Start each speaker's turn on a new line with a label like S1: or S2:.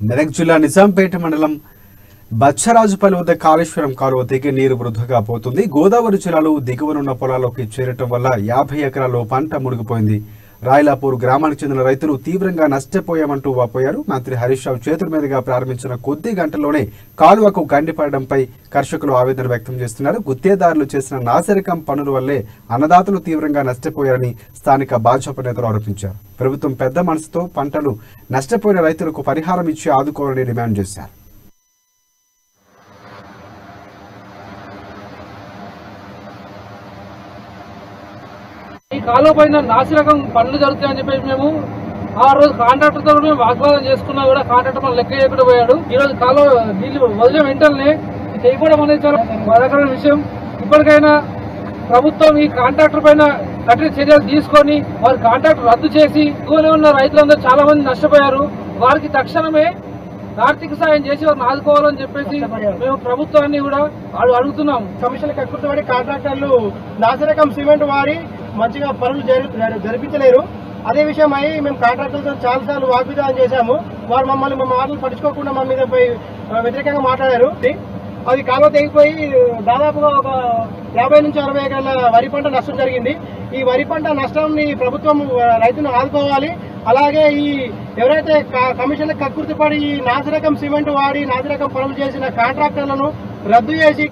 S1: మెదక్ జిల్లా నిజాంపేట మండలం బచ్చరాజుపల్లి వద్ద కాళేశ్వరం కాలువ తెగి నీరు వృధాగా పోతుంది. గోదావరి జిల్లాలో దిగువనున్న పొలాల్లోకి చేరటం వల్ల 50 ఎకరాల్లో పంట మునిగిపోయింది. రాయలాపూర్ గ్రామానికి చెందిన రైతులు తీవ్రంగా నష్టపోయామంటూ వాపోయారు. మంత్రి హరీష్ రావు చేతుల మీదుగా ప్రారంభించిన కొద్ది గంటల్లోనే కాలువకు గండిపడడంపై కర్షకులు ఆవేదన వ్యక్తం చేస్తున్నారు. గుత్తేదారులు చేసిన నాసిరకం పనుల వల్లే అన్నదాతలు తీవ్రంగా నష్టపోయారని స్థానిక భాజపా నేతలు ఆరోపించారు. ప్రభుత్వం పెద్ద మనసుతో పంటలు నష్టపోయిన రైతులకు పరిహారం ఇచ్చి ఆదుకోవాలని డిమాండ్ చేశారు.
S2: ఈ కాలువ పైన నాసిరకం పనులు జరుగుతాయని చెప్పేసి మేము ఆ రోజు కాంట్రాక్టర్ తో మేము వాగ్వాదం చేసుకున్నా కూడా కాంట్రాక్టర్ మనం లెక్క చేయకుండా పోయాడు. ఈ రోజు కాలువ నీళ్లు వదిలిన వెంటనే చేయకపోవడం అనేది చాలా బాధాకరమైన విషయం. ఇప్పటికైనా ప్రభుత్వం ఈ కాంట్రాక్టర్ పైన కఠిన చర్యలు తీసుకొని వారి కాంట్రాక్ట్ రద్దు చేసి దిగువనే ఉన్న రైతులందరూ చాలా మంది నష్టపోయారు. వారికి తక్షణమే ఆర్థిక సాయం చేసి వారిని ఆదుకోవాలని చెప్పేసి మేము ప్రభుత్వాన్ని కూడా అడుగుతున్నాం.
S3: కమిషన్లకు ఎక్కుతుబడి కాంట్రాక్టర్లు నాసిరకం సిమెంట్ వారి మంచిగా పనులు జరిపించలేరు. అదే విషయమై మేము కాంట్రాక్టర్లతో చాలాసార్లు వాగ్విధానం చేశాము. వారు మా మాటలు పట్టించుకోకుండా మా మీద వ్యతిరేకంగా మాట్లాడారు. అది కాలువ తెగిపోయి దాదాపుగా ఒక 50 నుంచి 60 ఎకరాల వరి పంట నష్టం జరిగింది. ఈ వరి పంట నష్టాన్ని ప్రభుత్వం రైతును ఆదుకోవాలి. అలాగే ఈ ఎవరైతే కమిషన్లకు కక్కుర్తిపడి ఈ నాసిరకం సిమెంట్ వాడి నాసిరకం పనులు చేసిన కాంట్రాక్టర్లను రద్దు చేసి